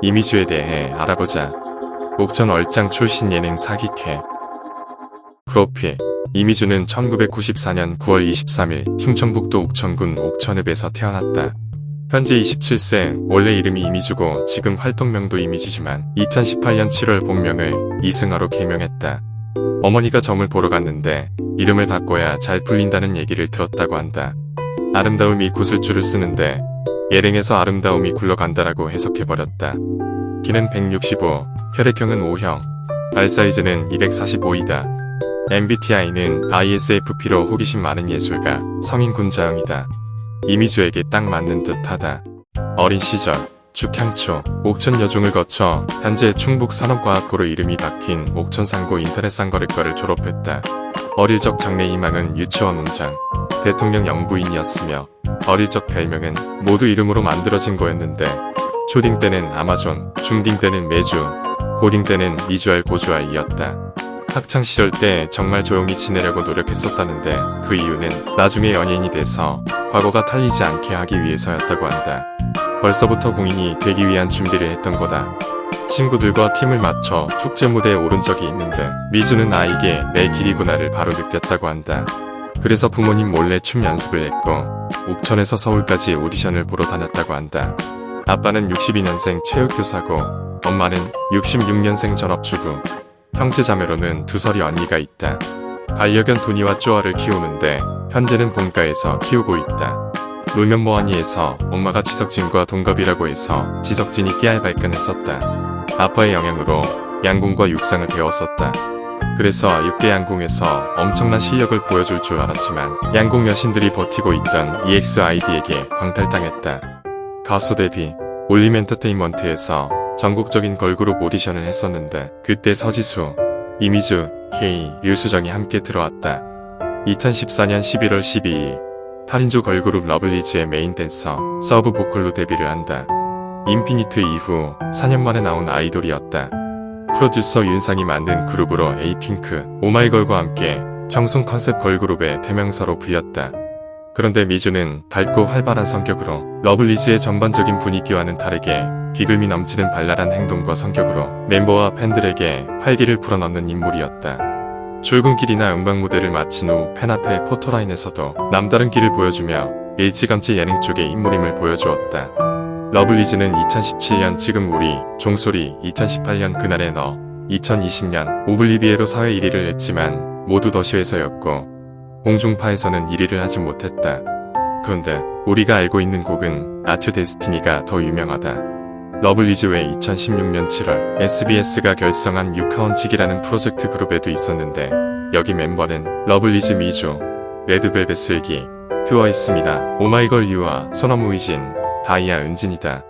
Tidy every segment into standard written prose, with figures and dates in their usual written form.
이미주에 대해 알아보자. 옥천 얼짱 출신 예능 사기캐. 프로필. 이미주는 1994년 9월 23일 충청북도 옥천군 옥천읍에서 태어났다. 현재 27세, 원래 이름이 이미주고 지금 활동명도 이미주지만 2018년 7월 본명을 이승아로 개명했다. 어머니가 점을 보러 갔는데 이름을 바꿔야 잘 풀린다는 얘기를 들었다고 한다. 아름다움이 구슬줄을 쓰는데 예능에서 아름다움이 굴러간다라고 해석해버렸다. 키는 165, 혈액형은 O형, 발 사이즈는 245이다. MBTI는 ISFP로 호기심 많은 예술가, 성인 군자형이다. 이미주에게 딱 맞는 듯하다. 어린 시절, 죽향초, 옥천 여중을 거쳐 현재 충북산업과학고로 이름이 바뀐 옥천상고 인터넷상거래과를 졸업했다. 어릴 적 장래 희망은 유치원 원장, 대통령 영부인이었으며 어릴 적 별명은 모두 이름으로 만들어진 거였는데 초딩 때는 아마존, 중딩 때는 메주, 고딩 때는 미주알 고주알이었다. 학창시절 때 정말 조용히 지내려고 노력했었다는데 그 이유는 나중에 연예인이 돼서 과거가 탈리지 않게 하기 위해서였다고 한다. 벌써부터 공인이 되기 위한 준비를 했던 거다. 친구들과 팀을 맞춰 축제 무대에 오른 적이 있는데 미주는 이게 내 길이구나를 바로 느꼈다고 한다. 그래서 부모님 몰래 춤 연습을 했고 옥천에서 서울까지 오디션을 보러 다녔다고 한다. 아빠는 62년생 체육교사고 엄마는 66년생 전업주부. 형제자매로는 두설이 언니가 있다. 반려견 도니와 쪼아를 키우는데 현재는 본가에서 키우고 있다. 놀면 뭐하니에서 엄마가 지석진과 동갑이라고 해서 지석진이 깨알 발끈했었다. 아빠의 영향으로 양궁과 육상을 배웠었다. 그래서 6대 양궁에서 엄청난 실력을 보여줄 줄 알았지만 양궁 여신들이 버티고 있던 EXID에게 광탈당했다. 가수 데뷔, 올림엔터테인먼트에서 전국적인 걸그룹 오디션을 했었는데 그때 서지수, 이미주, K, 류수정이 함께 들어왔다. 2014년 11월 12일 8인조 걸그룹 러블리즈의 메인 댄서, 서브 보컬로 데뷔를 한다. 인피니트 이후 4년 만에 나온 아이돌이었다. 프로듀서 윤상이 만든 그룹으로 에이핑크, 오마이걸과 함께 청순 컨셉 걸그룹의 대명사로 불렸다. 그런데 미주는 밝고 활발한 성격으로 러블리즈의 전반적인 분위기와는 다르게 비글미 넘치는 발랄한 행동과 성격으로 멤버와 팬들에게 활기를 불어넣는 인물이었다. 출근길이나 음방 무대를 마친 후 팬 앞에 포토라인에서도 남다른 길을 보여주며 일찌감치 예능 쪽의 인물임을 보여주었다. 러블리즈는 2017년 지금 우리, 종소리, 2018년 그날의 너, 2020년 오블리비에로 사회 1위를 했지만 모두 더쇼에서였고 공중파에서는 1위를 하지 못했다. 그런데 우리가 알고 있는 곡은 아투 데스티니가 더 유명하다. 러블리즈 외 2016년 7월 SBS가 결성한 유카원칙이라는 프로젝트 그룹에도 있었는데 여기 멤버는 러블리즈 미주, 레드벨벳 슬기, 트와이스입니다. 오마이걸 유아, 소나무 위진, 다이아 은진이다.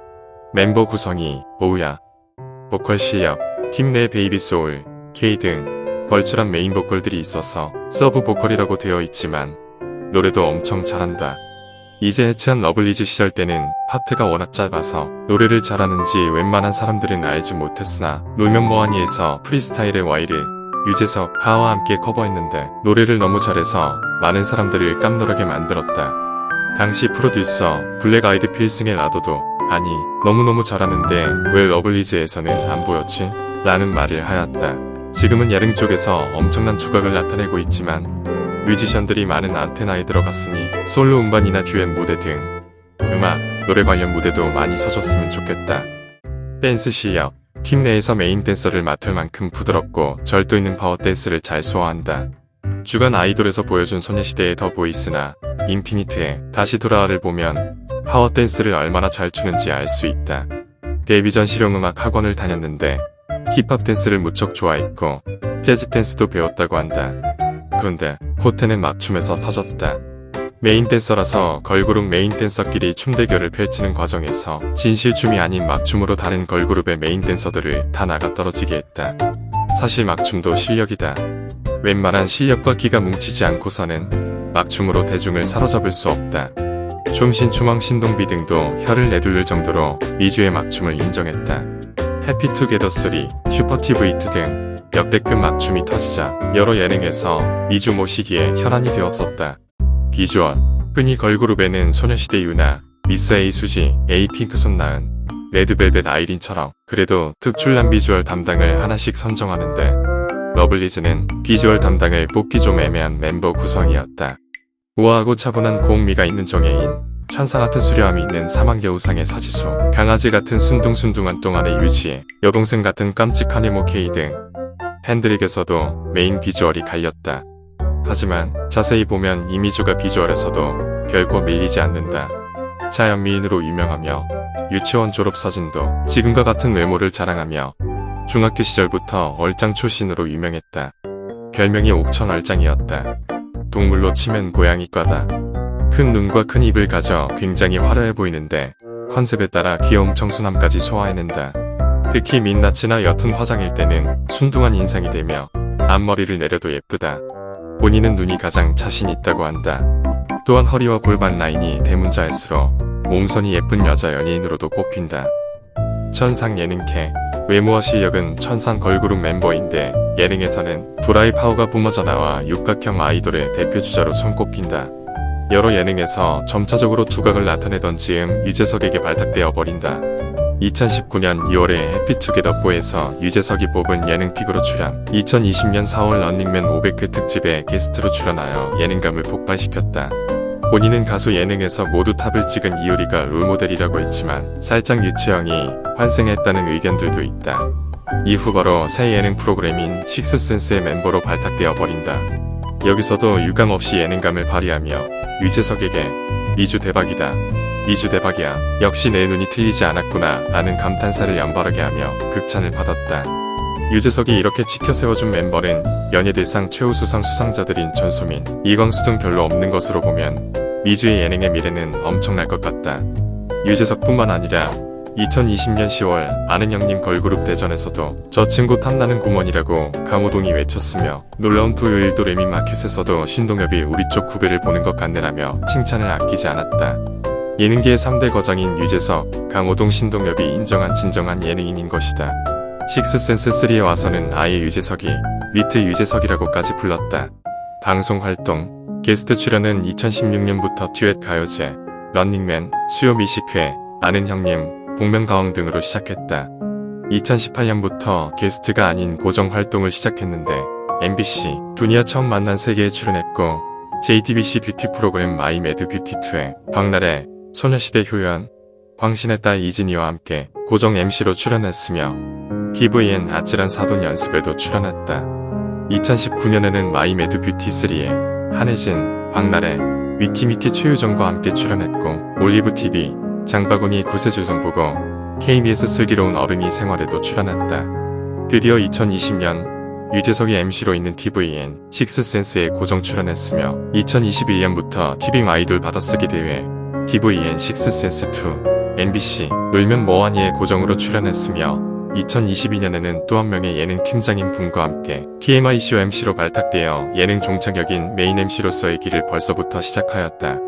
멤버 구성이 오우야, 보컬 실력, 팀 내 베이비소울, K 등 걸출한 메인 보컬들이 있어서 서브 보컬이라고 되어 있지만 노래도 엄청 잘한다. 이제 해체한 러블리즈 시절 때는 파트가 워낙 짧아서 노래를 잘하는지 웬만한 사람들은 알지 못했으나 놀면 뭐하니에서 프리스타일의 Y를 유재석, 하와 함께 커버했는데 노래를 너무 잘해서 많은 사람들을 깜놀하게 만들었다. 당시 프로듀서 블랙 아이드 필승의 라도도 아니 너무너무 잘하는데 왜 러블리즈에서는 안 보였지? 라는 말을 하였다. 지금은 예능 쪽에서 엄청난 두각을 나타내고 있지만 뮤지션들이 많은 안테나에 들어갔으니 솔로 음반이나 듀엣 무대 등 음악, 노래 관련 무대도 많이 서줬으면 좋겠다. 댄스 실력, 팀 내에서 메인 댄서를 맡을 만큼 부드럽고 절도 있는 파워 댄스를 잘 소화한다. 주간 아이돌에서 보여준 소녀시대의 더 보이스나 인피니트의 다시 돌아와를 보면 파워 댄스를 얼마나 잘 추는지 알 수 있다. 데뷔 전 실용음악 학원을 다녔는데 힙합 댄스를 무척 좋아했고 재즈 댄스도 배웠다고 한다. 그런데 호텔은 막춤에서 터졌다. 메인 댄서라서 걸그룹 메인 댄서끼리 춤 대결을 펼치는 과정에서 진실춤이 아닌 막춤으로 다른 걸그룹의 메인 댄서들을 다 나가 떨어지게 했다. 사실 막춤도 실력이다. 웬만한 실력과 기가 뭉치지 않고서는 막춤으로 대중을 사로잡을 수 없다. 춤신추멍 신동비 등도 혀를 내둘릴 정도로 미주의 막춤을 인정했다. 해피투게더 3, 슈퍼TV2 등 역대급 막춤이 터지자 여러 예능에서 미주 모시기에 혈안이 되었었다. 비주얼, 흔히 걸그룹에는 소녀시대 유나, 미스 A 수지, 에이핑크 손나은, 레드벨벳 아이린처럼 그래도 특출난 비주얼 담당을 하나씩 선정하는데 러블리즈는 비주얼 담당을 뽑기 좀 애매한 멤버 구성이었다. 우아하고 차분한 고음미가 있는 정예인, 천사 같은 수려함이 있는 사망여우상의 서지수, 강아지 같은 순둥순둥한 동안의 유지, 여동생 같은 깜찍한 해모 K 등 팬들에게서도 메인 비주얼이 갈렸다. 하지만 자세히 보면 이미주가 비주얼에서도 결코 밀리지 않는다. 자연미인으로 유명하며 유치원 졸업사진도 지금과 같은 외모를 자랑하며 중학교 시절부터 얼짱 출신으로 유명했다. 별명이 옥천얼짱이었다. 동물로 치면 고양이과다. 큰 눈과 큰 입을 가져 굉장히 화려해 보이는데 컨셉에 따라 귀여움 청순함까지 소화해낸다. 특히 민낯이나 옅은 화장일 때는 순둥한 인상이 되며 앞머리를 내려도 예쁘다. 본인은 눈이 가장 자신 있다고 한다. 또한 허리와 골반 라인이 대문자애스러 몸선이 예쁜 여자 연예인으로도 꼽힌다. 천상 예능캐, 외모와 실력은 천상 걸그룹 멤버인데 예능에서는 브라이 파워가 뿜어져 나와 육각형 아이돌의 대표주자로 손꼽힌다. 여러 예능에서 점차적으로 두각을 나타내던 즈음 유재석에게 발탁되어 버린다. 2019년 2월에 해피투게더4에서 유재석이 뽑은 예능픽으로 출연, 2020년 4월 런닝맨 500회 특집에 게스트로 출연하여 예능감을 폭발시켰다. 본인은 가수 예능에서 모두 탑을 찍은 이효리가 롤모델이라고 했지만 살짝 유치형이 환생했다는 의견들도 있다. 이후 바로 새 예능 프로그램인 식스센스의 멤버로 발탁되어 버린다. 여기서도 유감없이 예능감을 발휘하며 유재석에게 "이주 대박이다. 이주 대박이야. 역시 내 눈이 틀리지 않았구나 라는 감탄사를 연발하게 하며 극찬을 받았다. 유재석이 이렇게 지켜세워준 멤버는 연예대상 최우수상 수상자들인 전소민, 이광수 등 별로 없는 것으로 보면 미주의 예능의 미래는 엄청날 것 같다. 유재석뿐만 아니라 2020년 10월 아는 형님 걸그룹 대전에서도 "저 친구 탐나는 구먼이라고 강호동이 외쳤으며 놀라운 토요일 도레미 마켓에서도 신동엽이 우리 쪽 구배를 보는 것 같네라며 칭찬을 아끼지 않았다. 예능계의 3대 거장인 유재석, 강호동, 신동엽이 인정한 진정한 예능인인 것이다. 식스센스3에 와서는 아예 유재석이 리틀 유재석이라고까지 불렀다. 방송 활동, 게스트 출연은 2016년부터 듀엣 가요제, 런닝맨, 수요 미식회, 아는 형님, 복면가왕 등으로 시작했다. 2018년부터 게스트가 아닌 고정 활동을 시작했는데 MBC, 두니아 처음 만난 세계에 출연했고 JTBC 뷰티 프로그램 마이 매드 뷰티2에 박나래, 소녀시대 효연, 광신의 딸 이진이와 함께 고정 MC로 출연했으며 TVN 아찔한 사돈 연습에도 출연했다. 2019년에는 마이 매드 뷰티3에 한혜진, 박나래, 위키미키 최유정과 함께 출연했고 올리브TV, 장바구니 구세주정보고 KBS 슬기로운 어른이 생활에도 출연했다. 드디어 2020년 유재석이 MC로 있는 TVN 식스센스에 고정 출연했으며 2021년부터 티빙 아이돌 받아쓰기 대회 TVN 식스센스2, MBC 놀면 뭐하니에 고정으로 출연했으며 2022년에는 또 한 명의 예능 팀장인 분과 함께 TMI쇼 MC로 발탁되어 예능 종착역인 메인 MC로서의 길을 벌써부터 시작하였다.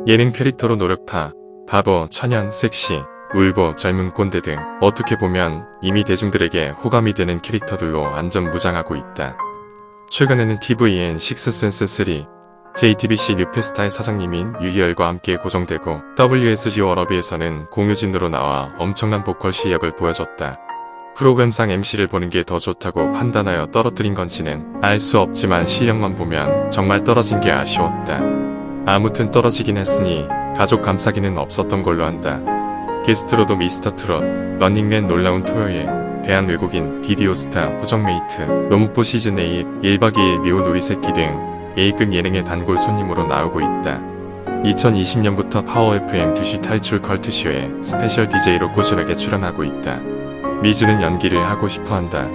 예능 캐릭터로 노력파, 바보, 천연, 섹시, 울보, 젊은 꼰대 등 어떻게 보면 이미 대중들에게 호감이 되는 캐릭터들로 안전무장하고 있다. 최근에는 TVN 식스센스3, JTBC 뉴페스타의 사장님인 유희열과 함께 고정되고 WSG 워너비에서는 공유진으로 나와 엄청난 보컬 실력을 보여줬다. 프로그램상 MC를 보는 게 더 좋다고 판단하여 떨어뜨린 건지는 알 수 없지만 실력만 보면 정말 떨어진 게 아쉬웠다. 아무튼 떨어지긴 했으니 가족 감싸기는 없었던 걸로 한다. 게스트로도 미스터 트롯, 런닝맨 놀라운 토요일, 대한외국인, 비디오스타, 호정메이트, 노무포 시즌8, 1박 2일 미운 우리 새끼 등 A급 예능의 단골 손님으로 나오고 있다. 2020년부터 파워 FM 2시 탈출 컬투쇼에 스페셜 DJ로 꾸준하게 출연하고 있다. 미주는 연기를 하고 싶어한다.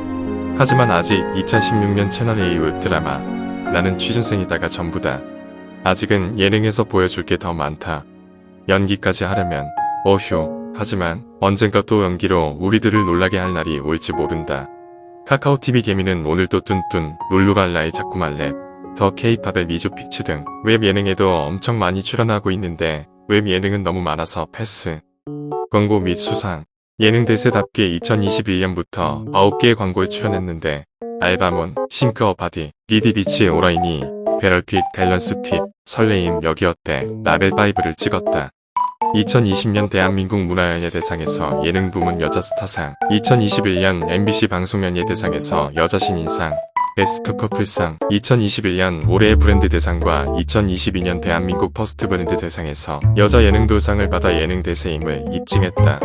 하지만 아직 2016년 채널A 웹드라마 나는 취준생이다가 전부다. 아직은 예능에서 보여줄 게 더 많다. 연기까지 하려면 어휴. 하지만 언젠가 또 연기로 우리들을 놀라게 할 날이 올지 모른다. 카카오TV 개미는 오늘도 뚠뚠, 룰루랄라의 자꾸만 랩, 더 K-팝의 미주피츠 등 웹 예능에도 엄청 많이 출연하고 있는데 웹 예능은 너무 많아서 패스. 광고 및 수상. 예능 대세답게 2021년부터 9개의 광고에 출연했는데 알바몬, 싱크어바디, 디디비치의 오라이니, 배럴핏, 밸런스핏, 설레임, 여기 어때, 라벨5를 찍었다. 2020년 대한민국 문화연예 대상에서 예능 부문 여자 스타상, 2021년 MBC 방송연예 대상에서 여자 신인상, 베스트 커플상, 2021년 올해의 브랜드 대상과 2022년 대한민국 퍼스트 브랜드 대상에서 여자 예능돌상을 받아 예능 대세임을 입증했다.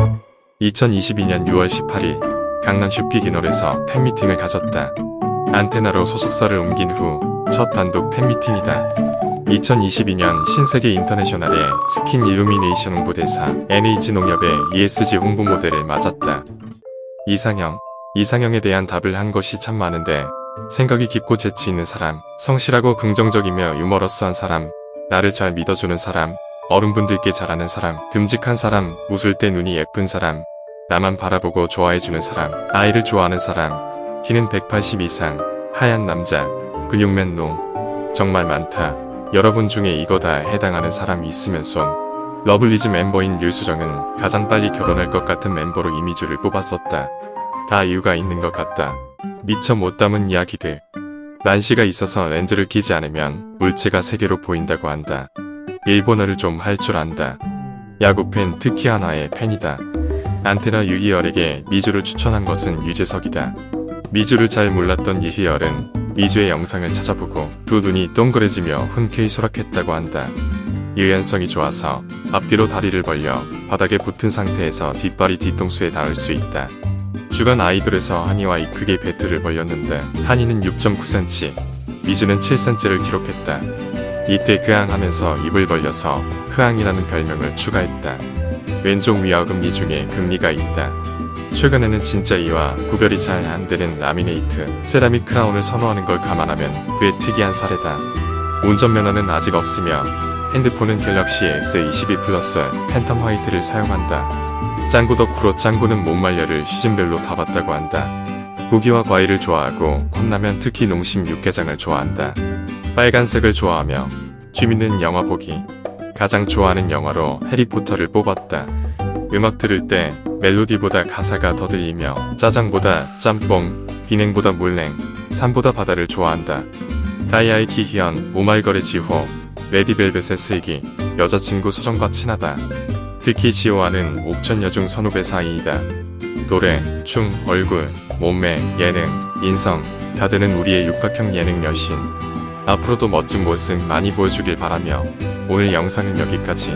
2022년 6월 18일 강남 슈피기널에서 팬미팅을 가졌다. 안테나로 소속사를 옮긴 후 첫 단독 팬미팅이다. 2022년 신세계 인터내셔널의 스킨 일루미네이션 홍보대사, NH농협의 ESG 홍보 모델을 맞았다. 이상형에 대한 답을 한 것이 참 많은데 생각이 깊고 재치 있는 사람, 성실하고 긍정적이며 유머러스한 사람, 나를 잘 믿어주는 사람, 어른분들께 잘하는 사람, 듬직한 사람, 웃을 때 눈이 예쁜 사람, 나만 바라보고 좋아해주는 사람, 아이를 좋아하는 사람, 키는 180 이상, 하얀 남자, 근육맨 놈. 정말 많다. 여러분 중에 이거 다 해당하는 사람이 있으면 손. 러블리즈 멤버인 류수정은 가장 빨리 결혼할 것 같은 멤버로 이미주를 뽑았었다. 다 이유가 있는 것 같다. 미처 못 담은 이야기들. 난시가 있어서 렌즈를 끼지 않으면 물체가 3개로 보인다고 한다. 일본어를 좀 할 줄 안다. 야구팬 특히 하나의 팬이다. 안테나 유희열에게 미주를 추천한 것은 유재석이다. 미주를 잘 몰랐던 유희열은 미주의 영상을 찾아보고 두 눈이 동그래지며 흔쾌히 수락했다고 한다. 유연성이 좋아서 앞뒤로 다리를 벌려 바닥에 붙은 상태에서 뒷발이 뒤통수에 닿을 수 있다. 주간 아이돌에서 한이와 크게 배틀을 벌였는데 한이는 6.9cm, 미주는 7cm를 기록했다. 이때 흐앙하면서 입을 벌려서 흐앙이라는 별명을 추가했다. 왼쪽 위어금니 중에 금니가 있다. 최근에는 진짜 이와 구별이 잘 안되는 라미네이트, 세라믹 크라운을 선호하는 걸 감안하면 꽤 특이한 사례다. 운전면허는 아직 없으며 핸드폰은 갤럭시 S22 플러스 팬텀 화이트를 사용한다. 짱구 덕후로 짱구는 못말려를 시즌별로 다 봤다고 한다. 고기와 과일을 좋아하고 컵라면 특히 농심 육개장을 좋아한다. 빨간색을 좋아하며 취미는 영화 보기. 가장 좋아하는 영화로 해리포터를 뽑았다. 음악 들을 때 멜로디보다 가사가 더 들리며 짜장보다 짬뽕, 비냉보다 물냉, 산보다 바다를 좋아한다. 다이아의 기희연, 오마이걸의 지호, 레디벨벳의 슬기, 여자친구 소정과 친하다. 특히 지호와는 옥천 여중 선후배 사이이다. 노래, 춤, 얼굴, 몸매, 예능, 인성 다 되는 우리의 육각형 예능 여신. 앞으로도 멋진 모습 많이 보여주길 바라며 오늘 영상은 여기까지.